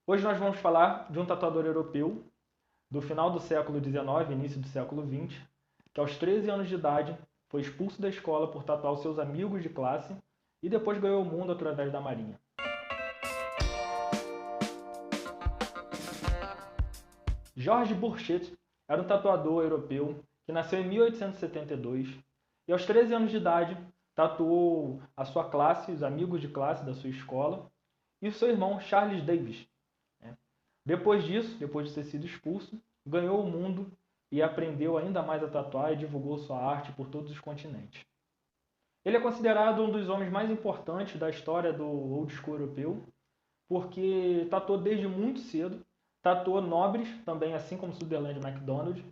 Hoje nós vamos falar de um tatuador europeu do final do século XIX, início do século XX, que aos 13 anos de idade foi expulso da escola por tatuar os seus amigos de classe e depois ganhou o mundo através da marinha. Georges Bourchet era um tatuador europeu que nasceu em 1872 e aos 13 anos de idade tatuou a sua classe, os amigos de classe da sua escola e o seu irmão Charles Davis. Depois disso, depois de ter sido expulso, ganhou o mundo e aprendeu ainda mais a tatuar e divulgou sua arte por todos os continentes. Ele é considerado um dos homens mais importantes da história do old school europeu, porque tatuou desde muito cedo, tatuou nobres, também assim como Sutherland MacDonald,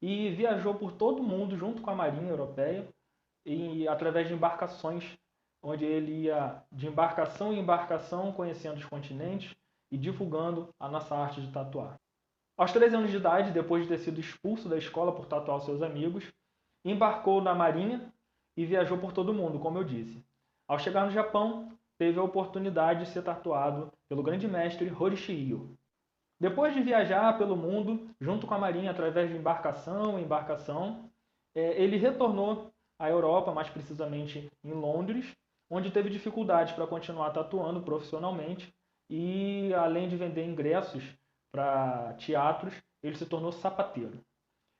e viajou por todo o mundo junto com a marinha europeia, e através de embarcações, onde ele ia de embarcação em embarcação conhecendo os continentes e divulgando a nossa arte de tatuar. Aos 13 anos de idade, depois de ter sido expulso da escola por tatuar os seus amigos, embarcou na marinha e viajou por todo o mundo, como eu disse. Ao chegar no Japão, teve a oportunidade de ser tatuado pelo grande mestre Horishi Iyo. Depois de viajar pelo mundo, junto com a marinha, através de embarcação em embarcação, ele retornou à Europa, mais precisamente em Londres, onde teve dificuldades para continuar tatuando profissionalmente e, além de vender ingressos para teatros, ele se tornou sapateiro.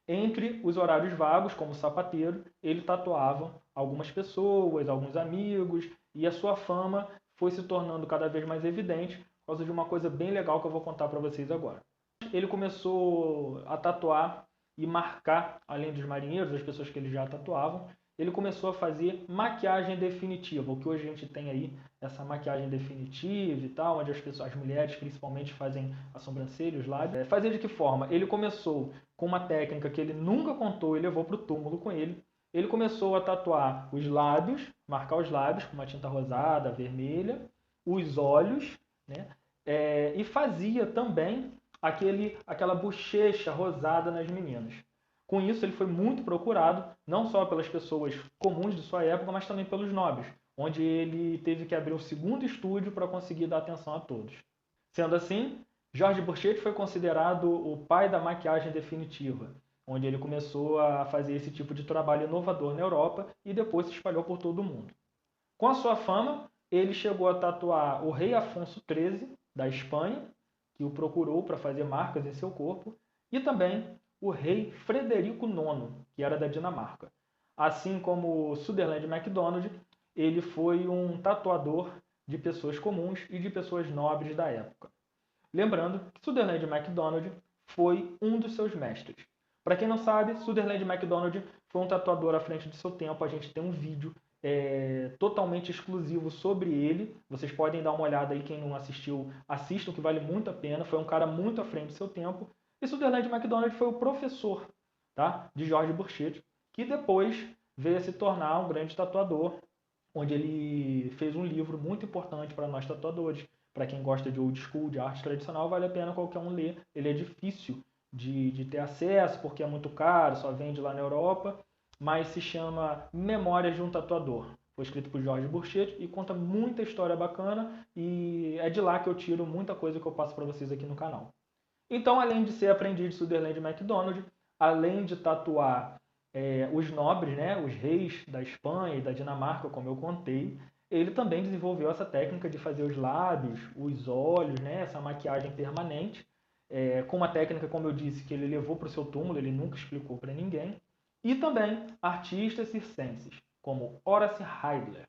Entre os horários vagos, como sapateiro, ele tatuava algumas pessoas, alguns amigos, e a sua fama foi se tornando cada vez mais evidente por causa de uma coisa bem legal que eu vou contar para vocês agora. Ele começou a tatuar e marcar, além dos marinheiros, as pessoas que ele já tatuavam, ele começou a fazer maquiagem definitiva, o que hoje a gente tem aí, essa maquiagem definitiva e tal, onde as pessoas, as mulheres principalmente, fazem a sobrancelha, os lábios. Fazer de que forma? Ele começou com uma técnica que ele nunca contou e levou para o túmulo com ele. Ele começou a tatuar os lábios, marcar os lábios com uma tinta rosada, vermelha, os olhos, né? E fazia também aquela bochecha rosada nas meninas. Com isso, ele foi muito procurado, não só pelas pessoas comuns de sua época, mas também pelos nobres, onde ele teve que abrir um segundo estúdio para conseguir dar atenção a todos. Sendo assim, Georges Bourchet foi considerado o pai da maquiagem definitiva, onde ele começou a fazer esse tipo de trabalho inovador na Europa e depois se espalhou por todo o mundo. Com a sua fama, ele chegou a tatuar o rei Afonso XIII, da Espanha, que o procurou para fazer marcas em seu corpo, e também o rei Frederico IX, que era da Dinamarca. Assim como Sutherland MacDonald, ele foi um tatuador de pessoas comuns e de pessoas nobres da época. Lembrando que Sutherland MacDonald foi um dos seus mestres. Para quem não sabe, Sutherland MacDonald foi um tatuador à frente de seu tempo. A gente tem um vídeo totalmente exclusivo sobre ele. Vocês podem dar uma olhada aí, quem não assistiu, assistam, que vale muito a pena. Foi um cara muito à frente do seu tempo. E Sutherland MacDonald foi o professor, tá, de Georges Bourchet, que depois veio a se tornar um grande tatuador, onde ele fez um livro muito importante para nós tatuadores. Para quem gosta de old school, de arte tradicional, vale a pena qualquer um ler. Ele é difícil de ter acesso, porque é muito caro, só vende lá na Europa, mas se chama Memórias de um Tatuador. Foi escrito por Georges Bourchet e conta muita história bacana, e é de lá que eu tiro muita coisa que eu passo para vocês aqui no canal. Então, além de ser aprendiz de Sutherland MacDonald, além de tatuar os nobres, né, os reis da Espanha e da Dinamarca, como eu contei, ele também desenvolveu essa técnica de fazer os lábios, os olhos, né, essa maquiagem permanente, com uma técnica, como eu disse, que ele levou para o seu túmulo, ele nunca explicou para ninguém, e também artistas circenses, como Horace Heidler.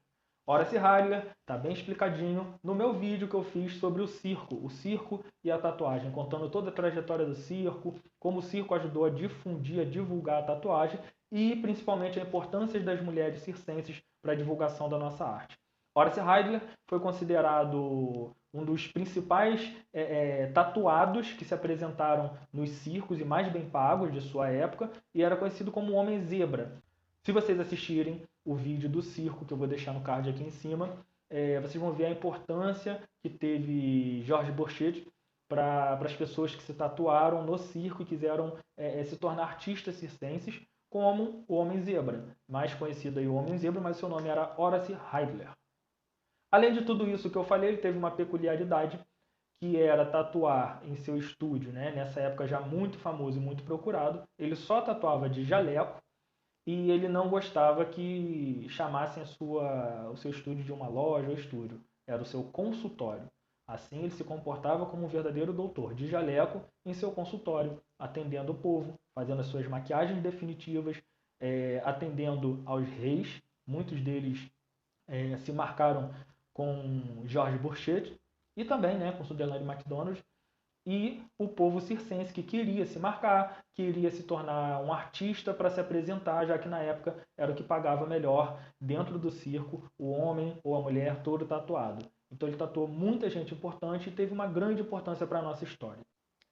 Horace Heidler está bem explicadinho no meu vídeo que eu fiz sobre o circo e a tatuagem, contando toda a trajetória do circo, como o circo ajudou a difundir, a divulgar a tatuagem e principalmente a importância das mulheres circenses para a divulgação da nossa arte. Horace Heidler foi considerado um dos principais tatuados que se apresentaram nos circos e mais bem pagos de sua época, e era conhecido como Homem Zebra. Se vocês assistirem o vídeo do circo, que eu vou deixar no card aqui em cima, vocês vão ver a importância que teve Georges Bourchet para as pessoas que se tatuaram no circo e quiseram se tornar artistas circenses, como o Homem Zebra, mais conhecido aí o Homem Zebra, mas seu nome era Horace Heidler. Além de tudo isso que eu falei, ele teve uma peculiaridade, que era tatuar em seu estúdio, né, nessa época já muito famoso e muito procurado, ele só tatuava de jaleco e ele não gostava que chamassem o seu estúdio de uma loja ou estúdio. Era o seu consultório. Assim ele se comportava como um verdadeiro doutor, de jaleco em seu consultório, atendendo o povo, fazendo as suas maquiagens definitivas, atendendo aos reis. Muitos deles se marcaram com George Burchett e também, né, com Sutherland MacDonald, e o povo circense que queria se marcar, queria se tornar um artista para se apresentar, já que na época era o que pagava melhor dentro do circo, o homem ou a mulher todo tatuado. Então ele tatuou muita gente importante e teve uma grande importância para a nossa história.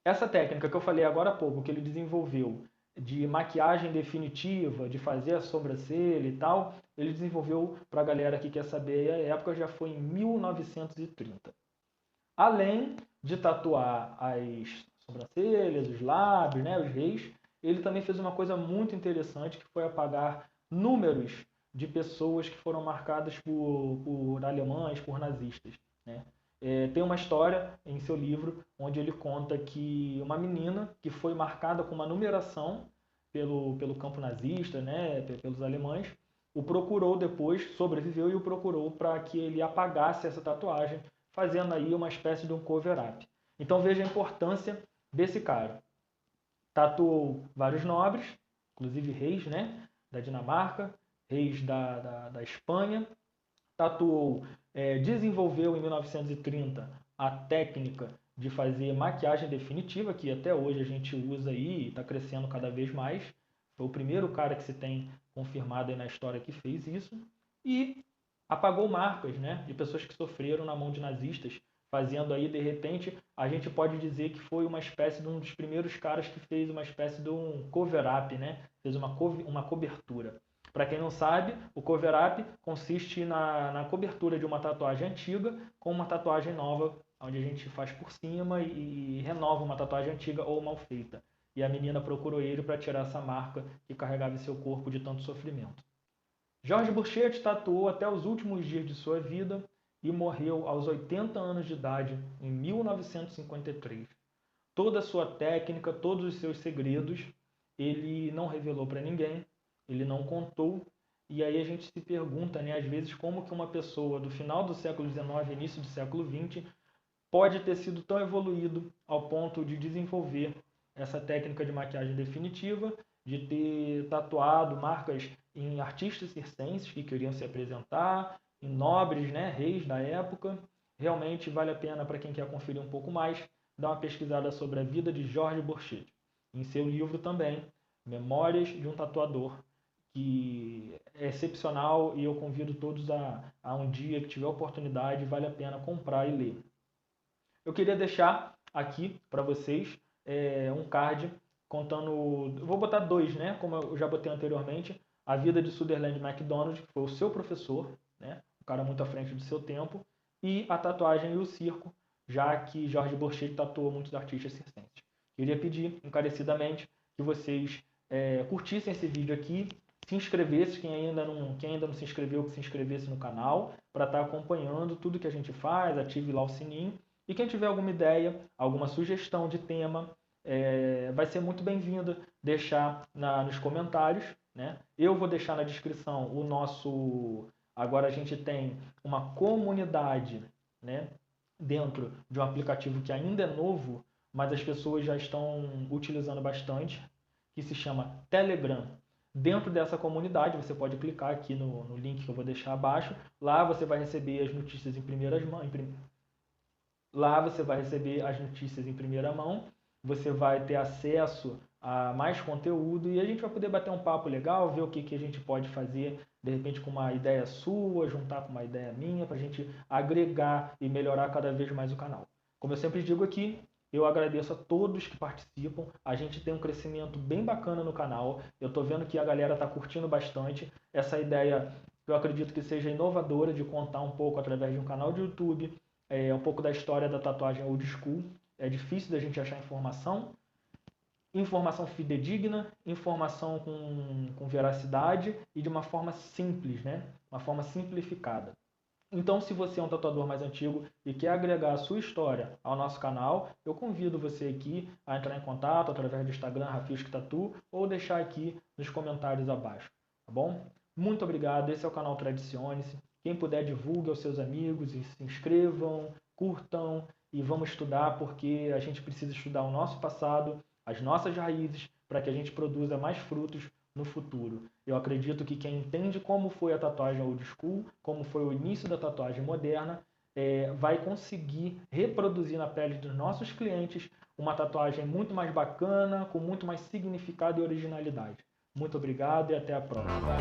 Essa técnica que eu falei agora há pouco, que ele desenvolveu de maquiagem definitiva, de fazer a sobrancelha e tal, ele desenvolveu para a galera que quer saber, a época já foi em 1930. Além de tatuar as sobrancelhas, os lábios, né, os reis, ele também fez uma coisa muito interessante, que foi apagar números de pessoas que foram marcadas por alemães, por nazistas, né? Tem uma história em seu livro onde ele conta que uma menina que foi marcada com uma numeração pelo campo nazista, né, pelos alemães, o procurou depois, sobreviveu e o procurou para que ele apagasse essa tatuagem, fazendo aí uma espécie de um cover-up. Então veja a importância desse cara. Tatuou vários nobres, inclusive reis, né, da Dinamarca, reis da Espanha. Tatuou, desenvolveu em 1930 a técnica de fazer maquiagem definitiva, que até hoje a gente usa aí e está crescendo cada vez mais. Foi o primeiro cara que se tem confirmado aí na história que fez isso. E apagou marcas, né, de pessoas que sofreram na mão de nazistas, fazendo aí, de repente, a gente pode dizer que foi uma espécie de um dos primeiros caras que fez uma espécie de um cover-up, né, fez uma cobertura. Para quem não sabe, o cover-up consiste na cobertura de uma tatuagem antiga com uma tatuagem nova, onde a gente faz por cima e renova uma tatuagem antiga ou mal feita. E a menina procurou ele para tirar essa marca que carregava em seu corpo de tanto sofrimento. George Burchett tatuou até os últimos dias de sua vida e morreu aos 80 anos de idade em 1953. Toda a sua técnica, todos os seus segredos, ele não revelou para ninguém, ele não contou. E aí a gente se pergunta, né, às vezes, como que uma pessoa do final do século XIX, início do século XX, pode ter sido tão evoluído ao ponto de desenvolver essa técnica de maquiagem definitiva, de ter tatuado marcas em artistas circenses que queriam se apresentar, em nobres, né, reis da época. Realmente vale a pena para quem quer conferir um pouco mais, dar uma pesquisada sobre a vida de George Burchett. Em seu livro também, Memórias de um Tatuador, que é excepcional e eu convido todos a um dia que tiver oportunidade, vale a pena comprar e ler. Eu queria deixar aqui para vocês um card contando, eu vou botar dois, né, como eu já botei anteriormente, a vida de Sutherland MacDonald, que foi o seu professor, né, um cara muito à frente do seu tempo, e a tatuagem e o circo, já que George Burchett tatuou muitos artistas circenses. Queria pedir encarecidamente que vocês curtissem esse vídeo aqui, se inscrevesse, quem ainda não se inscreveu, que se inscrevesse no canal, para estar acompanhando tudo que a gente faz, ative lá o sininho. E quem tiver alguma ideia, alguma sugestão de tema, vai ser muito bem-vindo deixar nos comentários, né? Eu vou deixar na descrição o nosso... Agora a gente tem uma comunidade, né, dentro de um aplicativo que ainda é novo, mas as pessoas já estão utilizando bastante, que se chama Telegram. Dentro dessa comunidade, você pode clicar aqui no link que eu vou deixar abaixo. Lá você vai receber as notícias em primeiras mãos. Lá você vai receber as notícias em primeira mão, você vai ter acesso a mais conteúdo e a gente vai poder bater um papo legal, ver o que a gente pode fazer, de repente com uma ideia sua, juntar com uma ideia minha, para a gente agregar e melhorar cada vez mais o canal. Como eu sempre digo aqui, eu agradeço a todos que participam, a gente tem um crescimento bem bacana no canal, eu estou vendo que a galera está curtindo bastante essa ideia, que eu acredito que seja inovadora, de contar um pouco através de um canal de YouTube, um pouco da história da tatuagem old school. É difícil da gente achar informação fidedigna, informação com veracidade e de uma forma simples, né? Uma forma simplificada. Então, se você é um tatuador mais antigo e quer agregar a sua história ao nosso canal, eu convido você aqui a entrar em contato através do Instagram Rafisque Tatu ou deixar aqui nos comentários abaixo, tá bom? Muito obrigado, esse é o canal Tradicione-se. Quem puder, divulgue aos seus amigos e se inscrevam, curtam e vamos estudar, porque a gente precisa estudar o nosso passado, as nossas raízes, para que a gente produza mais frutos no futuro. Eu acredito que quem entende como foi a tatuagem old school, como foi o início da tatuagem moderna, vai conseguir reproduzir na pele dos nossos clientes uma tatuagem muito mais bacana, com muito mais significado e originalidade. Muito obrigado e até a próxima.